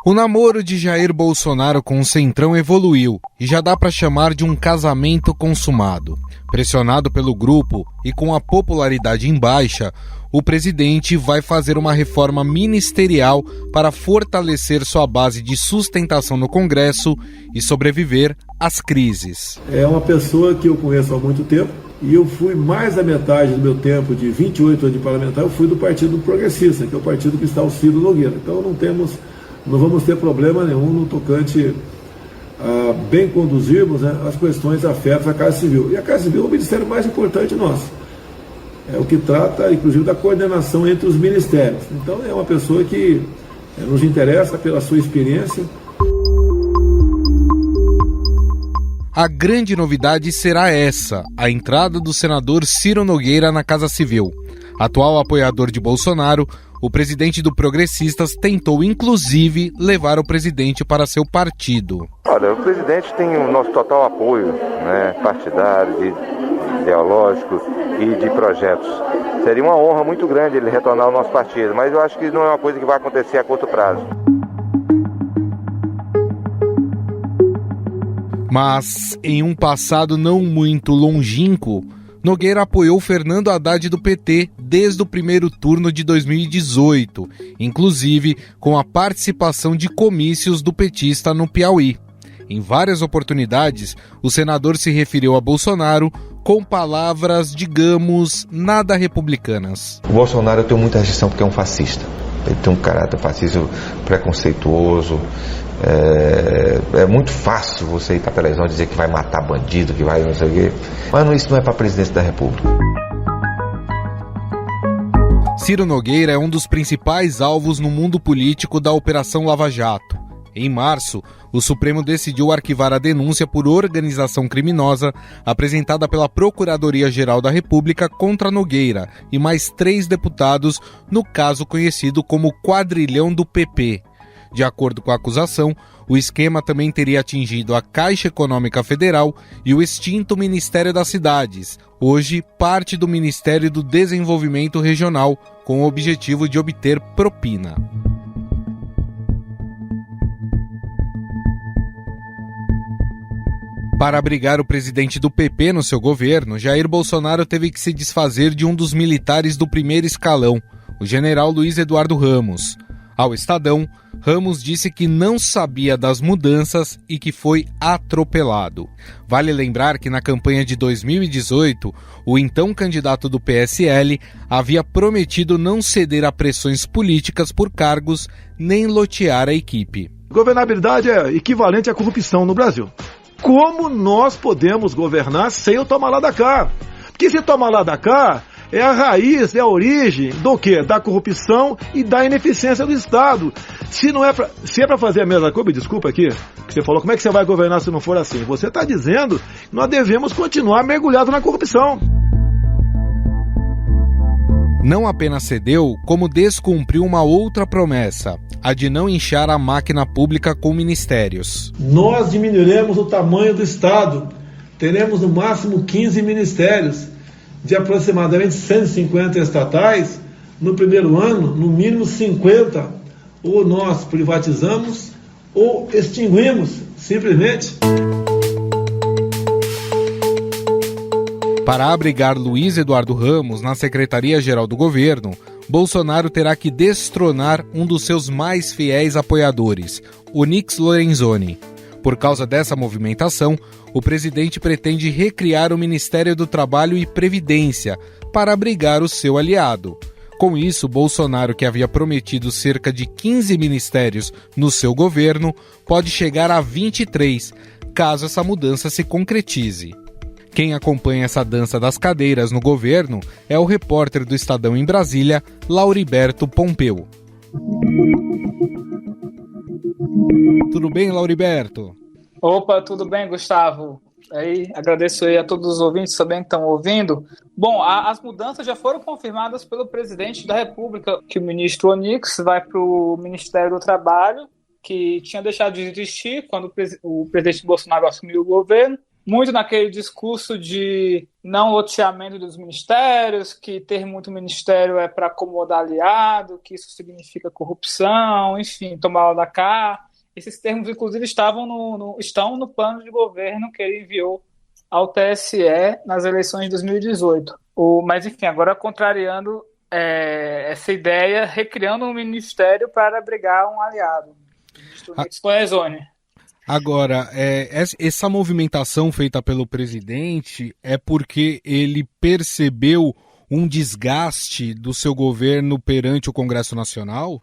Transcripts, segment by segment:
O namoro de Jair Bolsonaro com o Centrão evoluiu e já dá para chamar de um casamento consumado. Pressionado pelo grupo e com a popularidade em baixa, o presidente vai fazer uma reforma ministerial para fortalecer sua base de sustentação no Congresso e sobreviver às crises. É uma pessoa que eu conheço há muito tempo e eu fui mais da metade do meu tempo, de 28 anos de parlamentar, eu fui do Partido Progressista, que é o partido que está o Ciro Nogueira. Então não vamos ter problema nenhum no tocante a bem conduzirmos, né, as questões afetas à Casa Civil. E a Casa Civil é o ministério mais importante nosso. É o que trata, inclusive, da coordenação entre os ministérios. Então é uma pessoa que nos interessa pela sua experiência. A grande novidade será essa, a entrada do senador Ciro Nogueira na Casa Civil. Atual apoiador de Bolsonaro, o presidente do Progressistas tentou, inclusive, levar o presidente para seu partido. Olha, o presidente tem o nosso total apoio, né, partidário, ideológico e de projetos. Seria uma honra muito grande ele retornar ao nosso partido, mas eu acho que não é uma coisa que vai acontecer a curto prazo. Mas, em um passado não muito longínquo, Nogueira apoiou Fernando Haddad do PT desde o primeiro turno de 2018, inclusive com a participação de comícios do petista no Piauí. Em várias oportunidades, o senador se referiu a Bolsonaro com palavras, digamos, nada republicanas. O Bolsonaro eu tenho muita rejeição porque é um fascista. Ele tem um caráter fascista preconceituoso. É muito fácil você ir para a televisão e dizer que vai matar bandido, que vai não sei o quê. Mas isso não é para a presidência da República. Ciro Nogueira é um dos principais alvos no mundo político da Operação Lava Jato. Em março, o Supremo decidiu arquivar a denúncia por organização criminosa apresentada pela Procuradoria-Geral da República contra Nogueira e mais 3 deputados no caso conhecido como Quadrilhão do PP. De acordo com a acusação, o esquema também teria atingido a Caixa Econômica Federal e o extinto Ministério das Cidades, hoje parte do Ministério do Desenvolvimento Regional, com o objetivo de obter propina. Para abrigar o presidente do PP no seu governo, Jair Bolsonaro teve que se desfazer de um dos militares do primeiro escalão, o general Luiz Eduardo Ramos. Ao Estadão, Ramos disse que não sabia das mudanças e que foi atropelado. Vale lembrar que na campanha de 2018, o então candidato do PSL havia prometido não ceder a pressões políticas por cargos nem lotear a equipe. Governabilidade é equivalente à corrupção no Brasil. Como nós podemos governar sem o tomar lá da cá? Porque se tomar lá da cá, é a raiz, é a origem do quê? Da corrupção e da ineficiência do Estado. Se é para fazer a mesma coisa, me desculpa aqui, que você falou, como é que você vai governar se não for assim? Você está dizendo que nós devemos continuar mergulhados na corrupção. Não apenas cedeu, como descumpriu uma outra promessa, a de não inchar a máquina pública com ministérios. Nós diminuiremos o tamanho do Estado, teremos no máximo 15 ministérios, de aproximadamente 150 estatais, no primeiro ano, no mínimo 50, ou nós privatizamos ou extinguimos, simplesmente. Para abrigar Luiz Eduardo Ramos na Secretaria-Geral do Governo, Bolsonaro terá que destronar um dos seus mais fiéis apoiadores, Onyx Lorenzoni. Por causa dessa movimentação, o presidente pretende recriar o Ministério do Trabalho e Previdência para abrigar o seu aliado. Com isso, Bolsonaro, que havia prometido cerca de 15 ministérios no seu governo, pode chegar a 23, caso essa mudança se concretize. Quem acompanha essa dança das cadeiras no governo é o repórter do Estadão em Brasília, Lauriberto Pompeu. Tudo bem, Lauriberto? Opa, tudo bem, Gustavo? Agradeço aí a todos os ouvintes também que estão ouvindo. Bom, as mudanças já foram confirmadas pelo presidente da República, que o ministro Onyx vai para o Ministério do Trabalho, que tinha deixado de existir quando o presidente Bolsonaro assumiu o governo. muito naquele discurso de não loteamento dos ministérios, que ter muito ministério é para acomodar aliado, que isso significa corrupção, enfim, tomar lá da cá. Esses termos, inclusive, estão no plano de governo que ele enviou ao TSE nas eleições de 2018. Mas, enfim, agora contrariando essa ideia, recriando um ministério para abrigar um aliado, o ministro Onyx Lorenzoni. Agora, essa movimentação feita pelo presidente é porque ele percebeu um desgaste do seu governo perante o Congresso Nacional?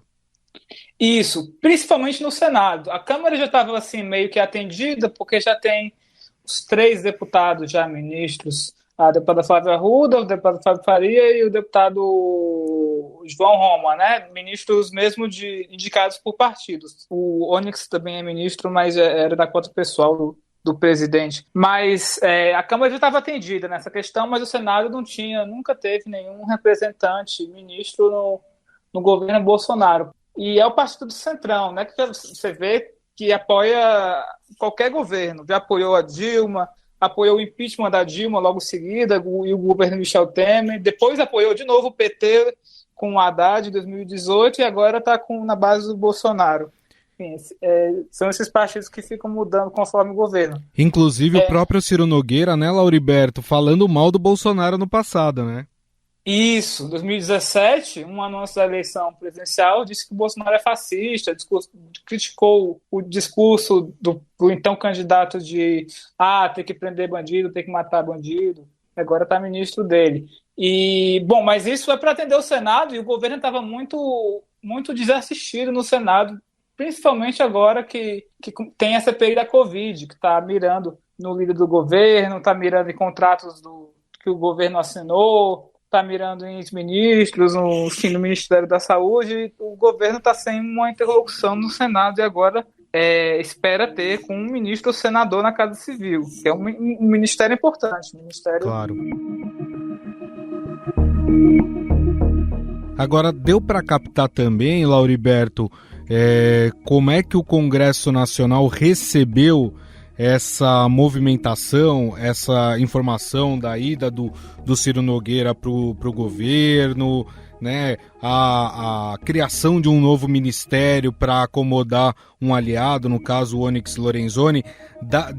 Isso, principalmente no Senado. A Câmara já estava assim, meio que atendida, porque já tem os 3 deputados já ministros, a deputada Flávia Arruda, o deputado Fábio Faria e o deputado João Roma, né? Ministros mesmo indicados por partidos. O Onyx também é ministro, mas era da cota pessoal do presidente. Mas a Câmara já estava atendida nessa questão, mas o Senado nunca teve nenhum representante ministro no governo Bolsonaro. E é o partido do Centrão, né? Que você vê que apoia qualquer governo. Já apoiou a Dilma, apoiou o impeachment da Dilma logo em seguida, e o governo Michel Temer. Depois apoiou de novo o PT com o Haddad em 2018 e agora está na base do Bolsonaro. Enfim, são esses partidos que ficam mudando conforme o governo. Inclusive o próprio Ciro Nogueira, né, Lauriberto, falando mal do Bolsonaro no passado, né? Isso, em 2017, um ano antes da eleição presidencial, disse que o Bolsonaro é fascista, criticou o discurso do então candidato de ter que prender bandido, ter que matar bandido, agora está ministro dele. Mas isso é para atender o Senado, e o governo estava muito, muito desassistido no Senado, principalmente agora que tem a CPI da Covid, que está mirando no líder do governo, está mirando em contratos que o governo assinou, está mirando em ministros, no Ministério da Saúde. O governo está sem uma interlocução no Senado e agora espera ter com um ministro senador na Casa Civil, que é um ministério importante. Claro. Agora, deu para captar também, Lauriberto, como é que o Congresso Nacional recebeu essa movimentação, essa informação da ida do Ciro Nogueira para o governo, né? A criação de um novo ministério para acomodar um aliado, no caso o Onyx Lorenzoni.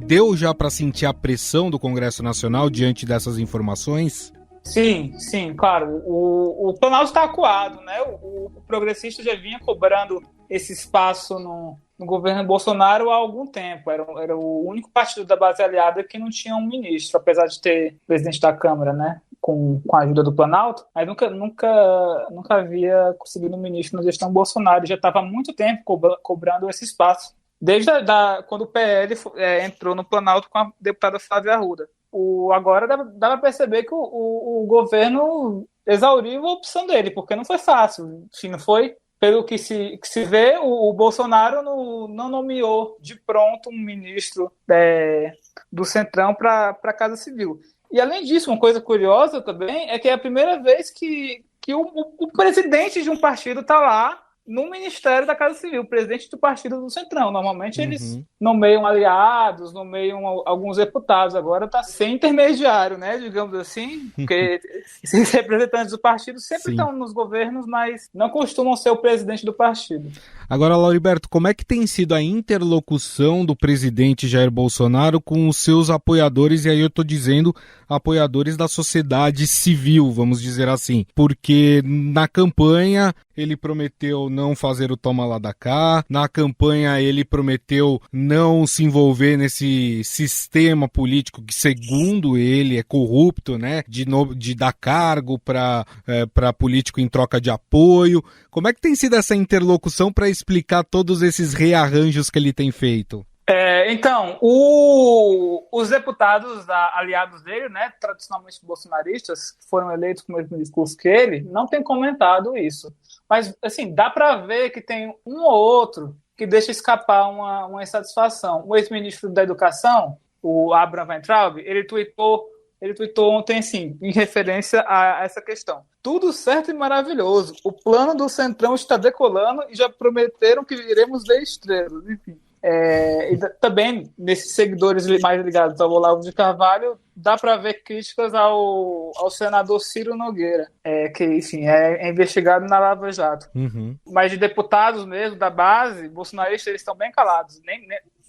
Deu já para sentir a pressão do Congresso Nacional diante dessas informações? Sim, claro. O Planalto está acuado, né? O progressista já vinha cobrando esse espaço no governo Bolsonaro há algum tempo. Era o único partido da base aliada que não tinha um ministro, apesar de ter presidente da Câmara, né? Com a ajuda do Planalto, mas nunca havia conseguido um ministro na gestão Bolsonaro. Já estava há muito tempo cobrando esse espaço, desde quando o PL entrou no Planalto com a deputada Flávia Arruda. Agora dá para perceber que o governo exauriu a opção dele, porque não foi fácil. Enfim, não foi, pelo que se vê, o Bolsonaro não nomeou de pronto um ministro do Centrão para a Casa Civil. E, além disso, uma coisa curiosa também é que é a primeira vez que o presidente de um partido está lá no Ministério da Casa Civil, o presidente do partido do Centrão. Normalmente eles nomeiam aliados, nomeiam alguns deputados. Agora está sem intermediário, né, digamos assim, porque esses representantes do partido sempre estão nos governos, mas não costumam ser o presidente do partido. Agora, Lauriberto, como é que tem sido a interlocução do presidente Jair Bolsonaro com os seus apoiadores, e aí eu estou dizendo apoiadores da sociedade civil, vamos dizer assim, porque na campanha ele prometeu não fazer o toma lá da cá, na campanha ele prometeu não se envolver nesse sistema político que, segundo ele, é corrupto, né, de dar cargo para político em troca de apoio. Como é que tem sido essa interlocução para explicar todos esses rearranjos que ele tem feito? Então, os deputados aliados dele, né, tradicionalmente bolsonaristas, que foram eleitos com o mesmo discurso que ele, não têm comentado isso. Mas, assim, dá para ver que tem um ou outro que deixa escapar uma insatisfação. O ex-ministro da Educação, o Abraham Weintraub, ele tweetou ontem, assim, em referência a essa questão. Tudo certo e maravilhoso. O plano do Centrão está decolando e já prometeram que iremos ver estrelas. Enfim. E também, nesses seguidores mais ligados ao Olavo de Carvalho, dá para ver críticas ao senador Ciro Nogueira, que, enfim, é investigado na Lava Jato. Uhum. Mas de deputados mesmo, da base, bolsonaristas, eles estão bem calados.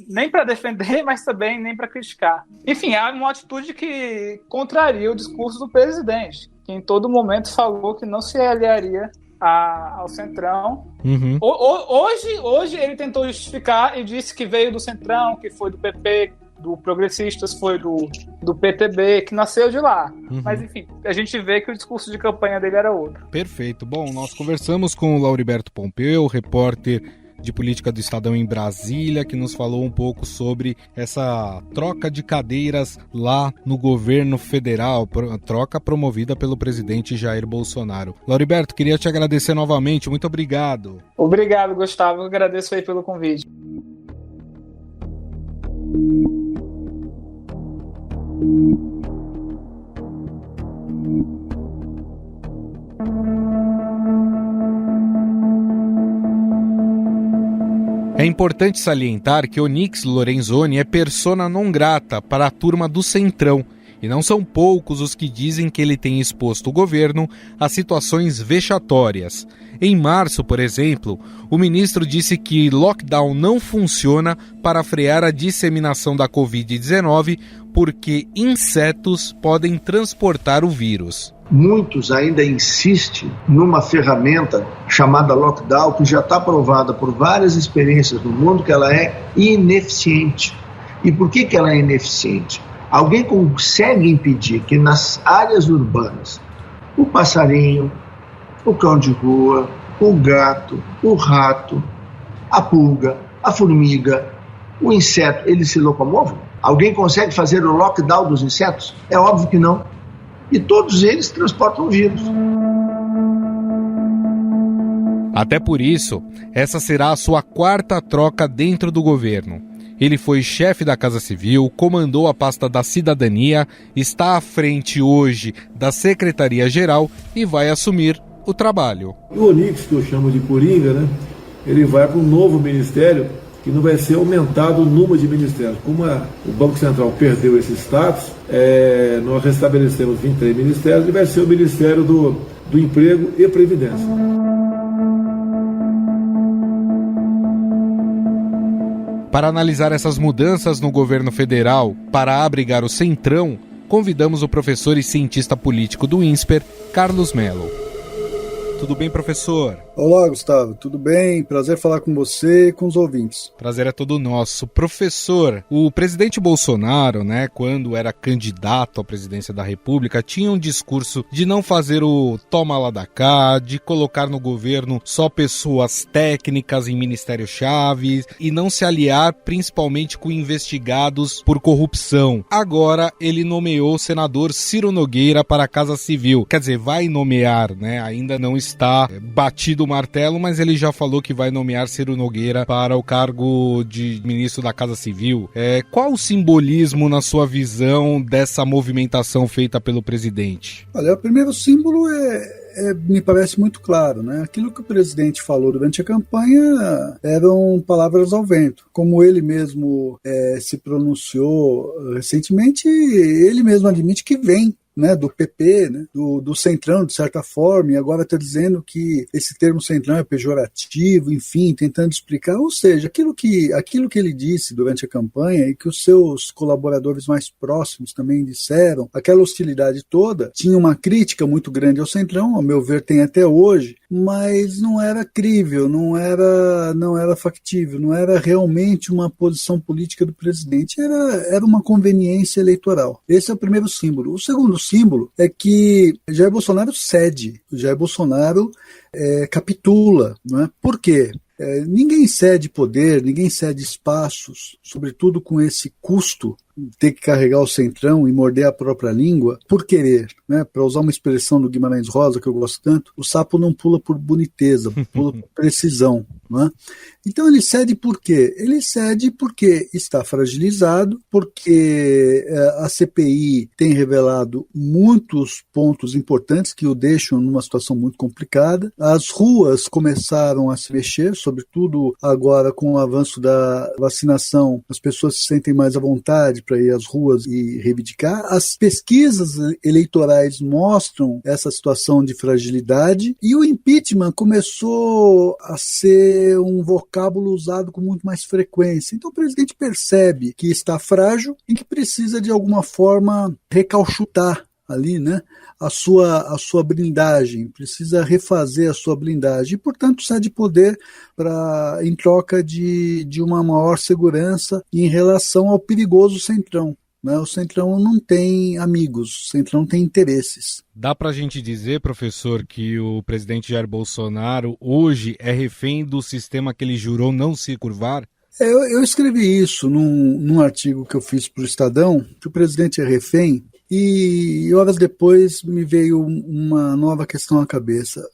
Nem para defender, mas também nem para criticar. Enfim, é uma atitude que contraria o discurso do presidente, que em todo momento falou que não se aliaria ao Centrão. Uhum. Hoje ele tentou justificar e disse que veio do Centrão, que foi do PP, do Progressistas, foi do PTB, que nasceu de lá. Uhum. Mas, enfim, a gente vê que o discurso de campanha dele era outro. Perfeito. Bom, nós conversamos com o Lauriberto Pompeu, repórter de política do Estadão em Brasília, que nos falou um pouco sobre essa troca de cadeiras lá no governo federal, troca promovida pelo presidente Jair Bolsonaro. Lauriberto, queria te agradecer novamente, muito obrigado. Obrigado, Gustavo, eu agradeço aí pelo convite. É importante salientar que Onyx Lorenzoni é persona non grata para a turma do Centrão, e não são poucos os que dizem que ele tem exposto o governo a situações vexatórias. Em março, por exemplo, o ministro disse que lockdown não funciona para frear a disseminação da Covid-19 porque insetos podem transportar o vírus. Muitos ainda insistem numa ferramenta chamada lockdown, que já está provada por várias experiências no mundo que ela é ineficiente. E por que ela é ineficiente? Alguém consegue impedir que nas áreas urbanas o passarinho, o cão de rua, o gato, o rato, a pulga, a formiga, o inseto, eles se locomovam? Alguém consegue fazer o lockdown dos insetos? É óbvio que não. E todos eles transportam vírus. Até por isso, essa será a sua quarta troca dentro do governo. Ele foi chefe da Casa Civil, comandou a pasta da Cidadania, está à frente hoje da Secretaria-Geral e vai assumir o trabalho. O Onyx, que eu chamo de Coringa, né? Ele vai para um novo ministério que não vai ser aumentado o número de ministérios. Como o Banco Central perdeu esse status, nós restabelecemos 23 ministérios e vai ser o Ministério do Emprego e Previdência. Para analisar essas mudanças no governo federal para abrigar o Centrão, convidamos o professor e cientista político do INSPER, Carlos Mello. Tudo bem, professor? Olá, Gustavo. Tudo bem? Prazer falar com você e com os ouvintes. Prazer é todo nosso. Professor, o presidente Bolsonaro, quando era candidato à presidência da República, tinha um discurso de não fazer o toma lá da cá, de colocar no governo só pessoas técnicas em ministérios-chave e não se aliar principalmente com investigados por corrupção. Agora ele nomeou o senador Ciro Nogueira para a Casa Civil. Quer dizer, vai nomear, ainda não está batido o martelo, mas ele já falou que vai nomear Ciro Nogueira para o cargo de ministro da Casa Civil. Qual o simbolismo, na sua visão, dessa movimentação feita pelo presidente? Olha, o primeiro símbolo me parece muito claro, Aquilo que o presidente falou durante a campanha eram palavras ao vento. Como ele mesmo se pronunciou recentemente, ele mesmo admite que vem do PP, do Centrão, de certa forma, e agora está dizendo que esse termo Centrão é pejorativo, enfim, tentando explicar, ou seja, aquilo que ele disse durante a campanha e que os seus colaboradores mais próximos também disseram, aquela hostilidade toda, tinha uma crítica muito grande ao Centrão, ao meu ver tem até hoje, mas não era crível, não era factível, não era realmente uma posição política do presidente, era uma conveniência eleitoral. Esse é o primeiro símbolo. O segundo símbolo é que Jair Bolsonaro cede, Jair Bolsonaro capitula. Por quê? Ninguém cede poder, ninguém cede espaços, sobretudo com esse custo de ter que carregar o Centrão e morder a própria língua, por querer. Para usar uma expressão do Guimarães Rosa, que eu gosto tanto, o sapo não pula por boniteza, pula por precisão. não é? Então ele cede por quê? Ele cede porque está fragilizado, porque a CPI tem revelado muitos pontos importantes que o deixam numa situação muito complicada. As ruas começaram a se mexer, sobretudo agora com o avanço da vacinação, as pessoas se sentem mais à vontade para ir às ruas e reivindicar. As pesquisas eleitorais mostram essa situação de fragilidade e o impeachment começou a ser um vocábulo usado com muito mais frequência. Então o presidente percebe que está frágil e que precisa de alguma forma recauchutar ali, né, a sua blindagem, precisa refazer a sua blindagem e, portanto, cede poder em troca de uma maior segurança em relação ao perigoso Centrão. O Centrão não tem amigos, o Centrão tem interesses. Dá para a gente dizer, professor, que o presidente Jair Bolsonaro hoje é refém do sistema que ele jurou não se curvar? Eu escrevi isso num artigo que eu fiz para o Estadão, que o presidente é refém, e horas depois me veio uma nova questão à cabeça.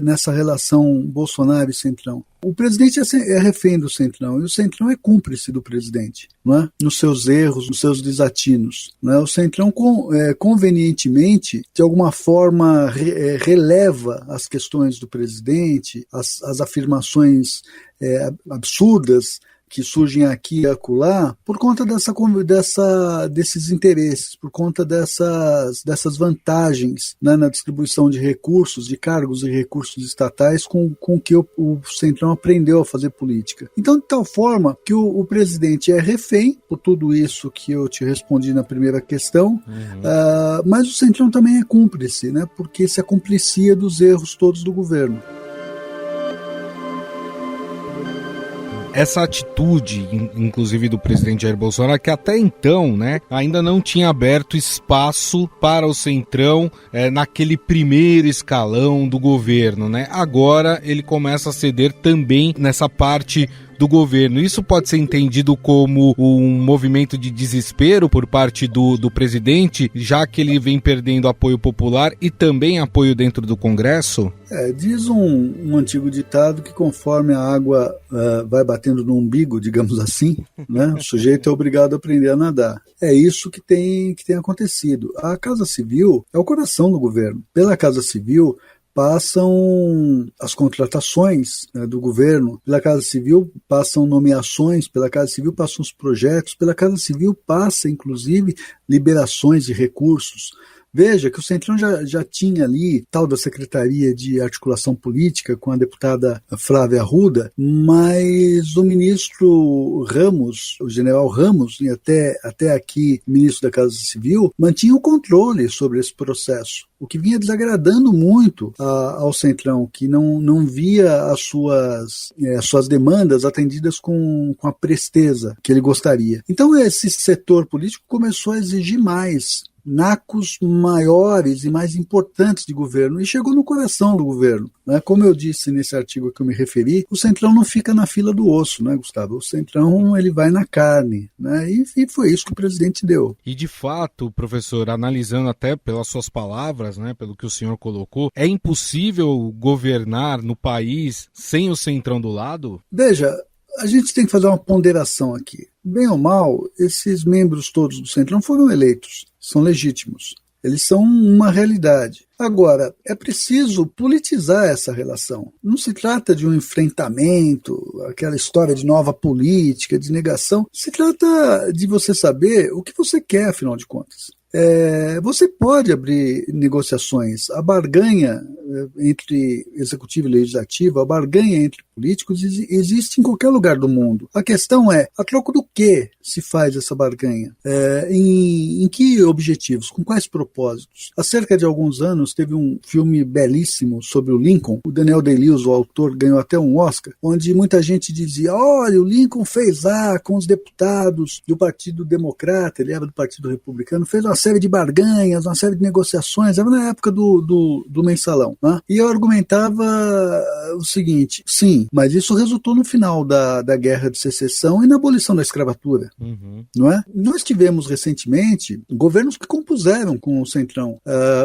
Nessa relação Bolsonaro e Centrão. O presidente é refém do Centrão e o Centrão é cúmplice do presidente, não é? Nos seus erros, nos seus desatinos. Não é? O Centrão convenientemente, de alguma forma, releva as questões do presidente, as afirmações absurdas que surgem aqui e acolá, por conta desses interesses, por conta dessas vantagens, né, na distribuição de recursos, de cargos e recursos estatais com que o Centrão aprendeu a fazer política. Então, de tal forma que o presidente é refém por tudo isso que eu te respondi na primeira questão, mas o Centrão também é cúmplice, né, porque se acumplicia dos erros todos do governo. Essa atitude, inclusive do presidente Jair Bolsonaro, que até então, né, ainda não tinha aberto espaço para o Centrão naquele primeiro escalão do governo, né? Agora ele começa a ceder também nessa parte do governo. Isso pode ser entendido como um movimento de desespero por parte do presidente, já que ele vem perdendo apoio popular e também apoio dentro do Congresso? Diz um antigo ditado que conforme a água vai batendo no umbigo, digamos assim, né, o sujeito é obrigado a aprender a nadar. É isso que tem acontecido. A Casa Civil é o coração do governo. Pela Casa Civil passam as contratações, né, do governo, pela Casa Civil passam nomeações, pela Casa Civil passam os projetos, pela Casa Civil passa, inclusive, liberações de recursos. Veja que o Centrão já tinha ali tal da Secretaria de Articulação Política com a deputada Flávia Arruda, mas o ministro Ramos, o general Ramos, e até aqui ministro da Casa Civil, mantinha o controle sobre esse processo, o que vinha desagradando muito ao Centrão, que não via as suas demandas atendidas com a presteza que ele gostaria. Então esse setor político começou a exigir mais, nacos maiores e mais importantes de governo, e chegou no coração do governo, né? Como eu disse nesse artigo que eu me referi, o Centrão não fica na fila do osso, né, Gustavo? O Centrão ele vai na carne, né? E foi isso que o presidente deu. E de fato, professor, analisando até pelas suas palavras, né, pelo que o senhor colocou, é impossível governar no país sem o Centrão do lado? Veja, a gente tem que fazer uma ponderação aqui. Bem ou mal, esses membros todos do Centrão foram eleitos, são legítimos. Eles são uma realidade. Agora, é preciso politizar essa relação. Não se trata de um enfrentamento, aquela história de nova política, de negação. Se trata de você saber o que você quer, afinal de contas. Você pode abrir negociações. A barganha entre executivo e legislativo, a barganha entre políticos existe em qualquer lugar do mundo. A questão é, a troco do que se faz essa barganha? Em que objetivos? Com quais propósitos? Há cerca de alguns anos teve um filme belíssimo sobre o Lincoln. O Daniel Day-Lewis, o autor, ganhou até um Oscar, onde muita gente dizia, olha, o Lincoln fez lá com os deputados do Partido Democrata, ele era do Partido Republicano, fez uma série de barganhas, uma série de negociações, era na época do mensalão, né? E eu argumentava o seguinte, sim, mas isso resultou no final da Guerra de Secessão e na abolição da escravatura, não é? Nós tivemos recentemente governos que compuseram com o Centrão.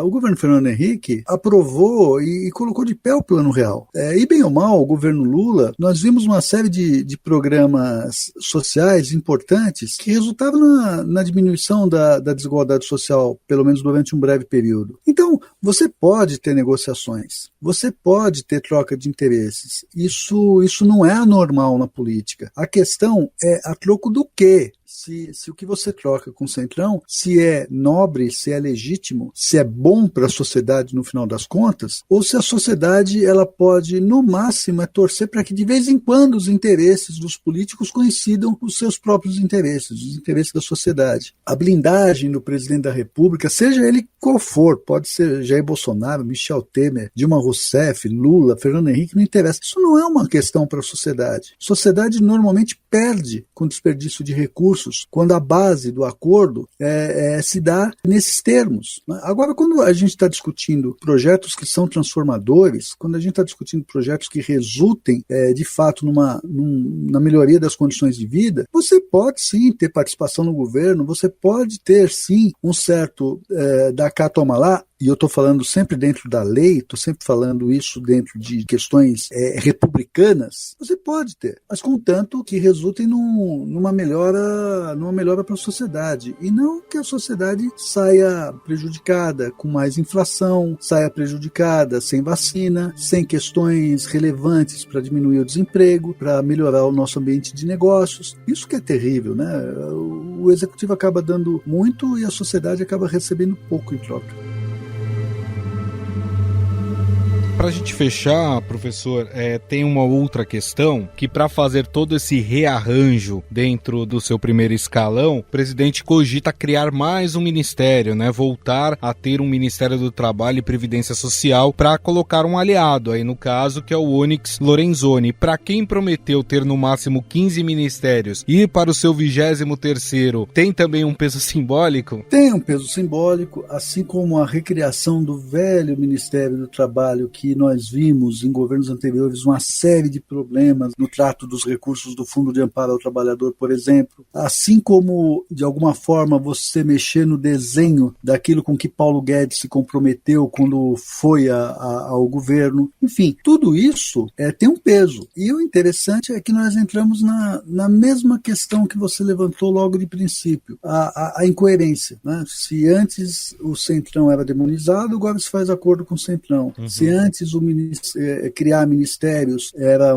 O governo Fernando Henrique aprovou e colocou de pé o Plano Real. E bem ou mal, o governo Lula, nós vimos uma série de programas sociais importantes que resultavam na diminuição da desigualdade social, pelo menos durante um breve período. Então, você pode ter negociações, você pode ter troca de interesses. Isso não é anormal na política. A questão é a troco do quê? Se o que você troca com o Centrão, se é nobre, se é legítimo, se é bom para a sociedade no final das contas, ou se a sociedade ela pode, no máximo, torcer para que de vez em quando os interesses dos políticos coincidam com os seus próprios interesses, os interesses da sociedade. A blindagem do presidente da República, seja ele qual for, pode ser Jair Bolsonaro, Michel Temer, Dilma Rousseff, Lula, Fernando Henrique, não interessa. Isso não é uma questão para a sociedade. A sociedade normalmente perde com desperdício de recursos quando a base do acordo se dá nesses termos. Agora, quando a gente está discutindo projetos que são transformadores, quando a gente está discutindo projetos que resultem, de fato, na melhoria das condições de vida, você pode, sim, ter participação no governo, você pode ter, sim, um certo da cá, toma lá. E eu estou falando sempre dentro da lei, estou sempre falando isso dentro de questões republicanas, você pode ter, mas contanto que resultem numa melhora para a sociedade, e não que a sociedade saia prejudicada com mais inflação, saia prejudicada sem vacina, sem questões relevantes para diminuir o desemprego, para melhorar o nosso ambiente de negócios. Isso que é terrível, né? O executivo acaba dando muito e a sociedade acaba recebendo pouco em troca. Para a gente fechar, professor, tem uma outra questão que, para fazer todo esse rearranjo dentro do seu primeiro escalão, o presidente cogita criar mais um ministério, né? Voltar a ter um Ministério do Trabalho e Previdência Social para colocar um aliado, aí no caso, que é o Onyx Lorenzoni. Para quem prometeu ter no máximo 15 ministérios e para o seu 23º, tem também um peso simbólico? Tem um peso simbólico, assim como a recriação do velho Ministério do Trabalho, que nós vimos em governos anteriores uma série de problemas no trato dos recursos do Fundo de Amparo ao Trabalhador, por exemplo. Assim como, de alguma forma, você mexer no desenho daquilo com que Paulo Guedes se comprometeu quando foi ao governo. Enfim, tudo isso tem um peso. E o interessante é que nós entramos na mesma questão que você levantou logo de princípio, a incoerência, né? Se antes o Centrão era demonizado, agora se faz acordo com o Centrão. Se antes criar ministérios era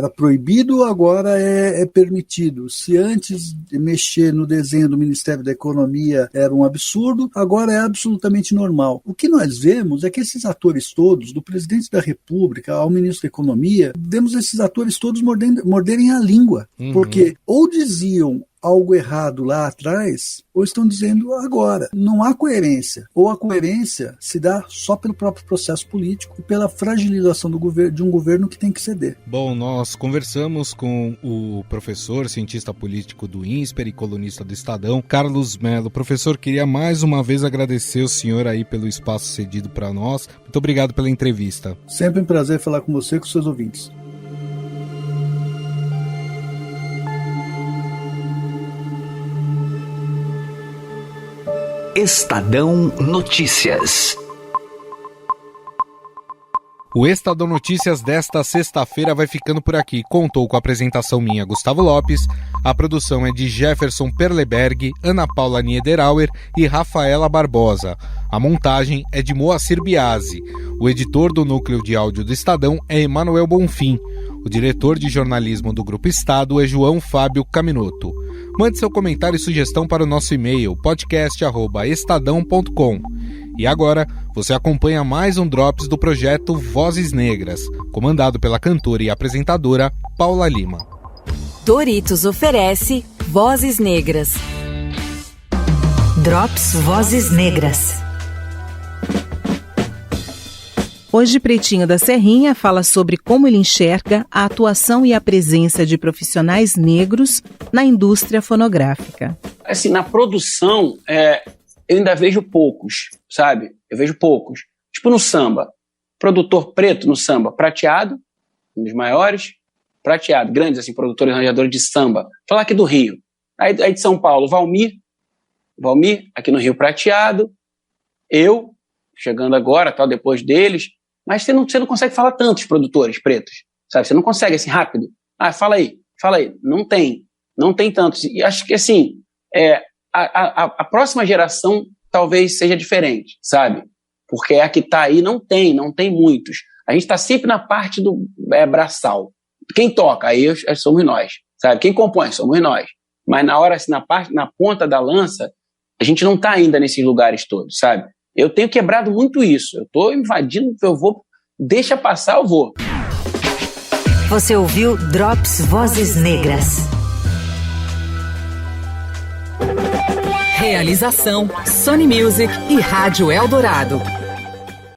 proibido, agora é permitido. Se antes mexer no desenho do Ministério da Economia era um absurdo, agora é absolutamente normal. O que nós vemos é que esses atores todos, do presidente da República ao ministro da Economia, vemos esses atores todos morderem a língua, porque ou diziam algo errado lá atrás, ou estão dizendo agora. Não há coerência. Ou a coerência se dá só pelo próprio processo político e pela fragilização de um governo que tem que ceder. Bom, nós conversamos com o professor, cientista político do INSPER e colunista do Estadão, Carlos Mello. Professor, queria mais uma vez agradecer o senhor aí pelo espaço cedido para nós. Muito obrigado pela entrevista. Sempre um prazer falar com você e com seus ouvintes. Estadão Notícias. O Estadão Notícias desta sexta-feira vai ficando por aqui. Contou com a apresentação minha, Gustavo Lopes. A produção é de Jefferson Perleberg, Ana Paula Niederauer e Rafaela Barbosa. A montagem é de Moacir Biasi. O editor do núcleo de áudio do Estadão é Emanuel Bonfim. O diretor de jornalismo do Grupo Estado é João Fábio Caminoto. Mande seu comentário e sugestão para o nosso e-mail podcast@estadão.com. E agora, você acompanha mais um Drops do projeto Vozes Negras, comandado pela cantora e apresentadora Paula Lima. Doritos oferece Vozes Negras. Drops Vozes Negras. Hoje, Pretinho da Serrinha fala sobre como ele enxerga a atuação e a presença de profissionais negros na indústria fonográfica. Assim, na produção, eu ainda vejo poucos, sabe? Eu vejo poucos. Tipo no samba. produtor preto no samba? Prateado, um dos maiores, Prateado, grandes assim, produtores e arranjadores de samba. Falar aqui do Rio. Aí de São Paulo, Valmir, aqui no Rio, Prateado. Eu, chegando agora, tal, depois deles. Mas você não consegue falar tantos produtores pretos, sabe? Você não consegue assim, rápido. Fala aí. Não tem tantos. E acho que, assim, a próxima geração talvez seja diferente, sabe? Porque a que está aí não tem muitos. A gente está sempre na parte do braçal. Quem toca, aí somos nós, sabe? Quem compõe, somos nós. Mas na hora, assim, na ponta da lança, a gente não está ainda nesses lugares todos, sabe? Eu tenho quebrado muito isso. Eu estou invadindo, deixa passar, eu vou. Você ouviu Drops Vozes Negras. Realização Sony Music e Rádio Eldorado.